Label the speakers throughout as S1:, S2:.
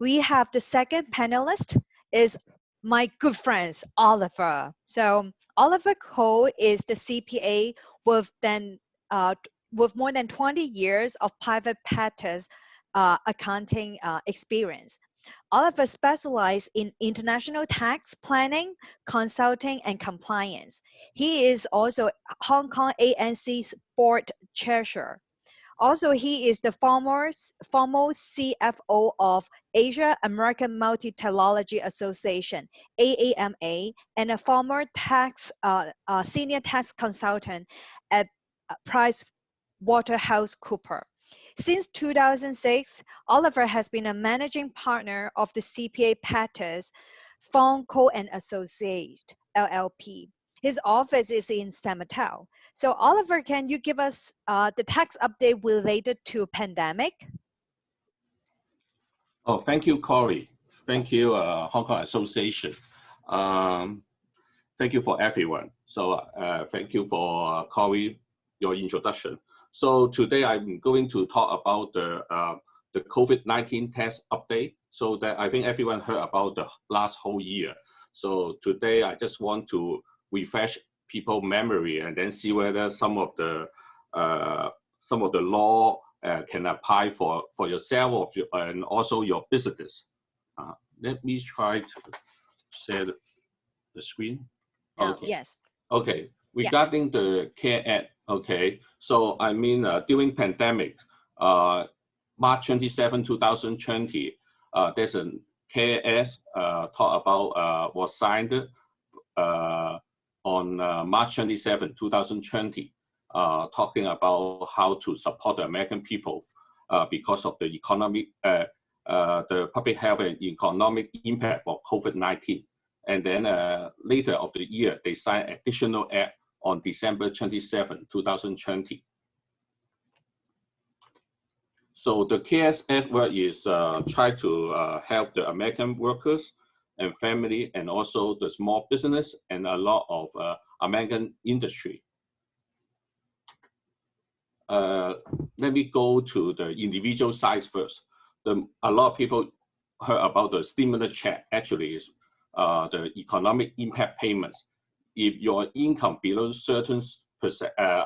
S1: we have the second panelist is my good friend, Oliver. So Oliver Cole is the CPA with with more than 20 years of private practice accounting experience. Oliver specializes in international tax planning, consulting, and compliance. He is also Hong Kong ANC's board chair. Also, he is the former CFO of Asia American Multi-Technology Association, AAMA, and a former senior tax consultant at PricewaterhouseCoopers. Since 2006, Oliver has been a managing partner of the CPA practice Fong Co. and Associate, LLP. His office is in San Mateo. So Oliver, can you give us the tax update related to pandemic?
S2: Oh, thank you, Corey. Thank you, Hong Kong Association. Thank you for everyone. So thank you for Corey, your introduction. So today I'm going to talk about the COVID-19 test update. So that I think everyone heard about the last whole year. So today I just want to refresh people's memory and then see whether some of the law can apply for yourself and also your business. Let me try to share the screen.
S1: Okay. Yes.
S2: Okay. Regarding the C.A.R.E.S, okay. So I mean, during pandemic, March 27, 2020, there's a C.A.R.E.S talk about was signed on March 27, 2020, talking about how to support the American people because of the economic, the public health and economic impact for COVID-19. And then later of the year, they signed additional act on December 27, 2020. So the C.A.R.E.S effort is try to help the American workers and family and also the small business and a lot of American industry. Let me go to the individual side first. A lot of people heard about the stimulus check. Actually, is the economic impact payments. If your income below certain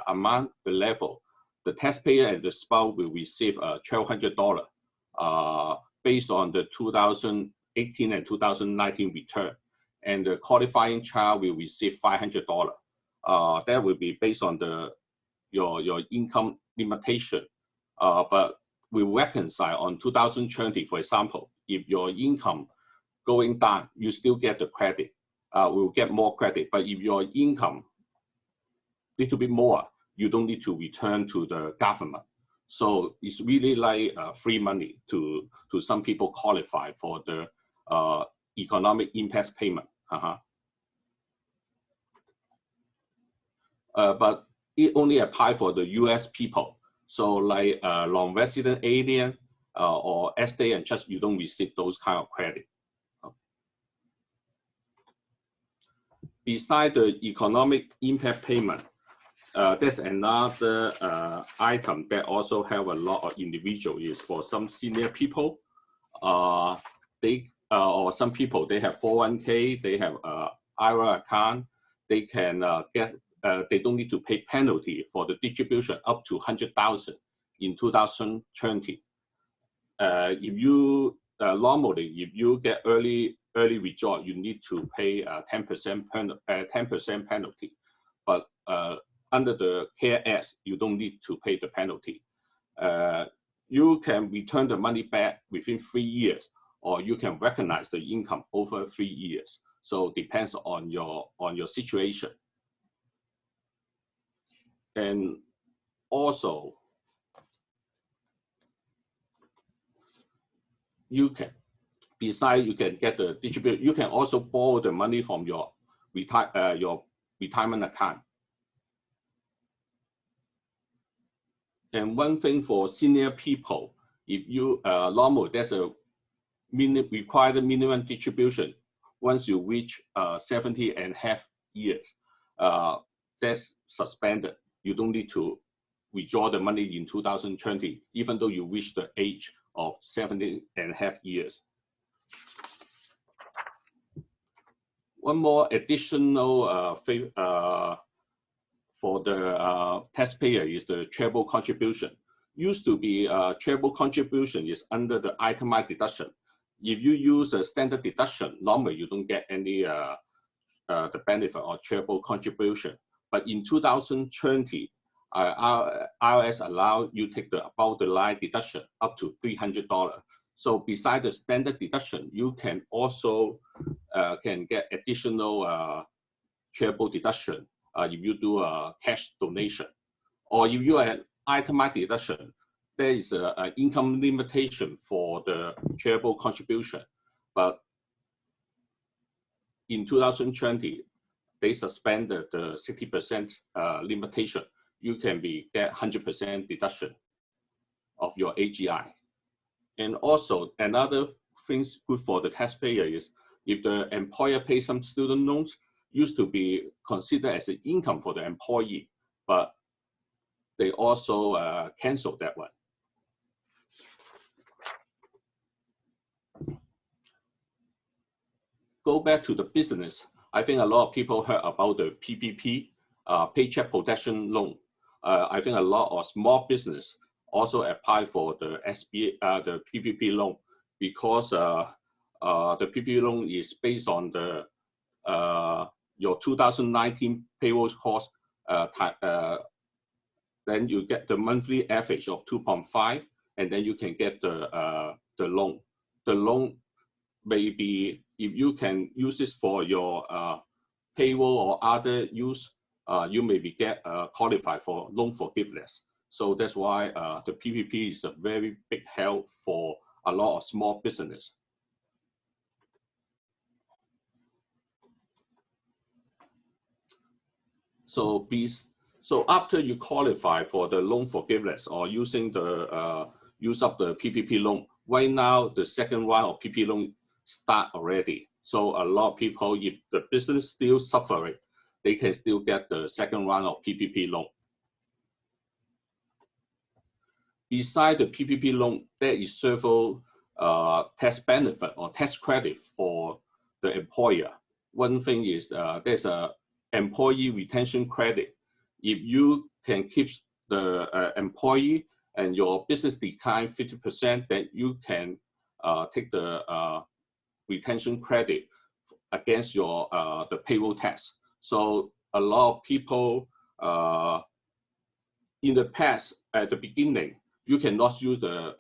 S2: amount, the level, the taxpayer and the spouse will receive $1,200 based on the 2018 and 2019 return, and the qualifying child will receive $500. That will be based on your income limitation, but we reconcile on 2020. For example, if your income going down, you still get the credit. Will get more credit, but if your income little bit more, you don't need to return to the government. So it's really like free money to some people qualify for the economic impact payment. But it only applies for the U.S. people. So like non-resident alien or estate and trust, you don't receive those kind of credit. Besides the economic impact payment, there's another item that also have a lot of individuals is for some senior people. They or some people, they have 401k, they have IRA account, they can get, they don't need to pay penalty for the distribution up to 100,000 in 2020. If you normally, if you get early withdrawal, you need to pay 10% penalty. But under the C.A.R.E.S, you don't need to pay the penalty. You can return the money back within 3 years, or you can recognize the income over 3 years. So depends on your situation. And also, you can, besides you can get the distribute, you can also borrow the money from your retirement account. And one thing for senior people, if you normally there's a required minimum distribution once you reach 70.5 years, that's suspended. You don't need to withdraw the money in 2020, even though you reach the age of 70.5 years. One more additional for the taxpayer is the charitable contribution. Used to be charitable contribution is under the itemized deduction. If you use a standard deduction, normally you don't get any the benefit of charitable contribution. But in 2020, IRS allowed you take the above the line deduction up to $300. So beside the standard deduction, you can also can get additional charitable deduction if you do a cash donation. Or if you have itemized deduction, there is an income limitation for the charitable contribution. But in 2020, they suspended the 60% limitation. You can get 100% deduction of your AGI. And also another thing good for the taxpayer is if the employer pays some student loans, used to be considered as an income for the employee, but they also canceled that one. Go back to the business. I think a lot of people heard about the PPP, Paycheck Protection Loan. I think a lot of small business also apply for the SBA, the PPP loan, because the PPP loan is based on the your 2019 payroll cost. Then you get the monthly average of 2.5, and then you can get the loan. The loan may be, if you can use this for your payroll or other use, you may be qualified for loan forgiveness. So that's why the PPP is a very big help for a lot of small business. So after you qualify for the loan forgiveness or using the use of the PPP loan, right now the second round of PPP loan start already. So a lot of people, if the business still suffering, they can still get the second round of PPP loan. Beside the PPP loan, there is several tax benefit or tax credit for the employer. One thing is there's a employee retention credit. If you can keep the employee and your business decline 50%, then you can take the retention credit against your the payroll tax. So a lot of people in the past, at the beginning, you cannot use the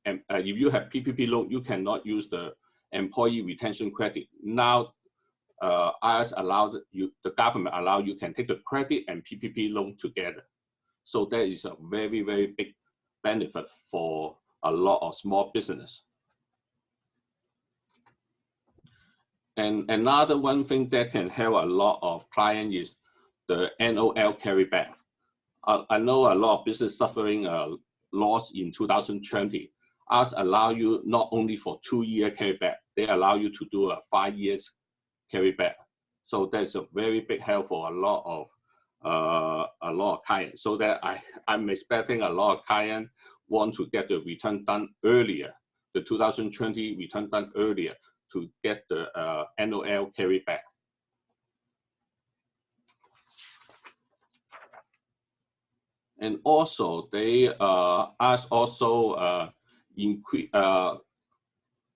S2: if you have PPP loan, you cannot use the employee retention credit. Now, IRS allowed you, the government allow you can take the credit and PPP loan together. So that is a very, very big benefit for a lot of small business. And another one thing that can help a lot of clients is the NOL carryback. I know a lot of business suffering loss in 2020. IRS allow you not only for 2-year carryback, they allow you to do a 5 years carryback. So that's a very big help for a lot of clients. So that I'm expecting a lot of clients want to get the return done earlier, the 2020 return done earlier to get the NOL carryback. And also, they IRS also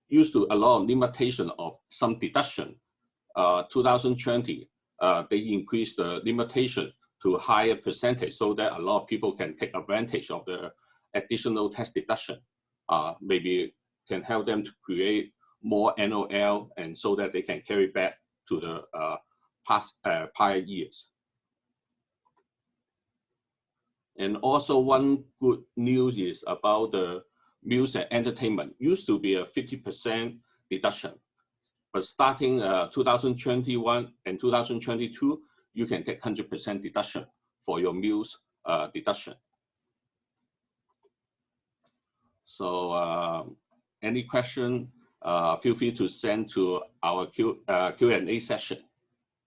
S2: used to allow limitation of some deduction. 2020, they increased the limitation to a higher percentage so that a lot of people can take advantage of the additional tax deduction. Maybe can help them to create more NOL and so that they can carry back to the prior years. And also one good news is about the meals and entertainment. Used to be a 50% deduction, but starting 2021 and 2022, you can take 100% deduction for your meals deduction. So any question, feel free to send to our Q&A session.